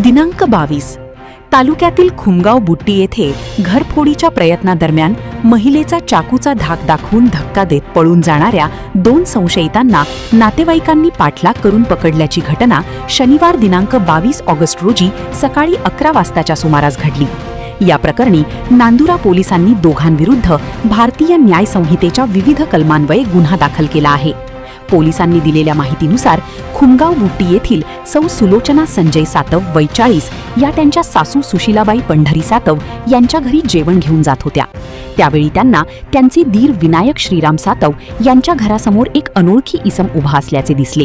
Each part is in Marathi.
दिनांक 22 तालुक्यातील खुमगाव बुट्टी येथे घरफोडीच्या प्रयत्नादरम्यान महिलेचा चाकूचा धाक दाखवून धक्का देत पळून जाणाऱ्या 2 संशयितांना नातेवाईकांनी पाठलाग करून पकडल्याची घटना शनिवार दिनांक 22 ऑगस्ट रोजी सकाळी 11 वाजताच्या सुमारास घडली। या प्रकरणी नांदुरा पोलिसांनी दोघांविरुद्ध भारतीय न्याय संहितेच्या विविध कलमान्वये गुन्हा दाखल केला आहे। पोलिसांनी दिलेल्या माहितीनुसार खुमगाव बुट्टी येथील सौ सुलोचना संजय सातव वय 40 या त्यांच्या सासू सुशीलाबाई पंढरी सातव यांच्या घरी जेवण घेऊन जात होत्या। त्यावेळी त्यांना त्यांचे दीर विनायक श्रीराम सातव यांच्या घरासमोर एक अनोळखी इसम उभा असल्याचे दिसले।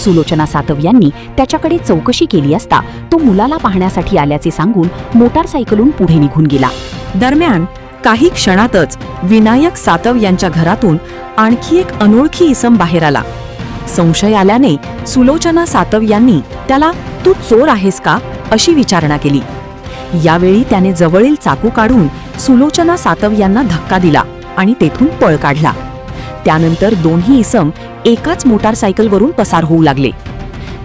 सुलोचना सातव यांनी त्याच्याकडे चौकशी केली असता तो मुलाला पाहण्यासाठी आल्याचे सांगून मोटारसायकलून पुढे निघून गेला। दरम्यान काही क्षणातच विनायक सातव यांच्या घरातून आणखी एक अनोळखी इसम बाहेर आला। संशय आल्याने सुलोचना सातव यांनी त्याला "तू चोर आहेस का?" अशी विचारणा केली। यावेळी त्याने जवळील चाकू काढून सुलोचना सातव यांना धक्का दिला आणि तेथून पळ काढला। त्यानंतर दोन्ही इसम एकाच मोटारसायकलवरून पसार होऊ लागले।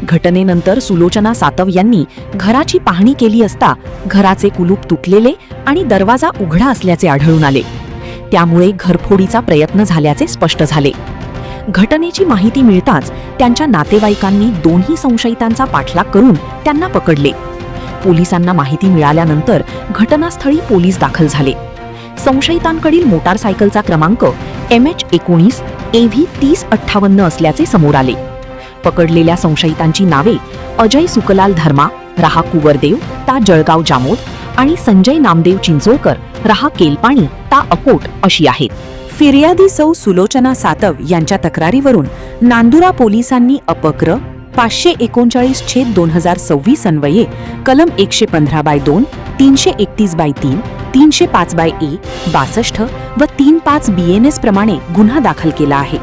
घटनेनंतर सुलोचना सातव यांनी घराची पाहणी केली असता घराचे कुलूप तुटलेले आणि दरवाजा उघडा असल्याचे आढळून आले। त्यामुळे घरफोडीचा प्रयत्न झाल्याचे स्पष्ट झाले। घटनेची माहिती मिळताच त्यांच्या नातेवाईकांनी दोन्ही संशयितांचा पाठलाग करून त्यांना पकडले। पोलिसांना माहिती मिळाल्यानंतर घटनास्थळी पोलीस दाखल झाले। संशयितांकडील मोटारसायकलचा क्रमांक MH19 AV 3058 असल्याचे समोर आले। पकडलेल्या संशयितांची नावे अजय सुकलाल धर्मा राहा कुवरदेव ता जळगाव जामोद आणि संजय नामदेव चिंचोळकर राहा केलपाणी ता अकोट अशी आहेत। फिर्यादी सौ सुलोचना सातव यांच्या तक्रारीवरून नांदुरा पोलिसांनी अपक्र 539/2026 अन्वये कलम 115/2, 331/3, 305/A, 62 व 35 BNS प्रमाणे गुन्हा दाखल केला आहे।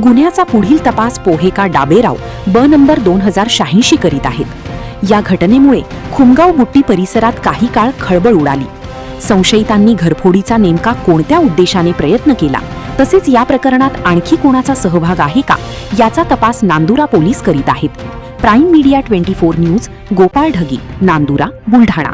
गुन्ह्याचा पुढील तपास पोहेका डाबेराव ब नंबर 2086 करीत आहेत। या घटनेमुळे खुमगाव बुट्टी परिसरात काही काळ खळबळ उडाली। संशयितांनी घरफोडीचा नेमका कोणत्या उद्देशाने प्रयत्न केला, तसेच या प्रकरणात आणखी कोणाचा सहभाग आहे का याचा तपास नांदुरा पोलीस करीत आहेत। Prime media 24 news, Gopal Dhagi, Nandura, Buldhana.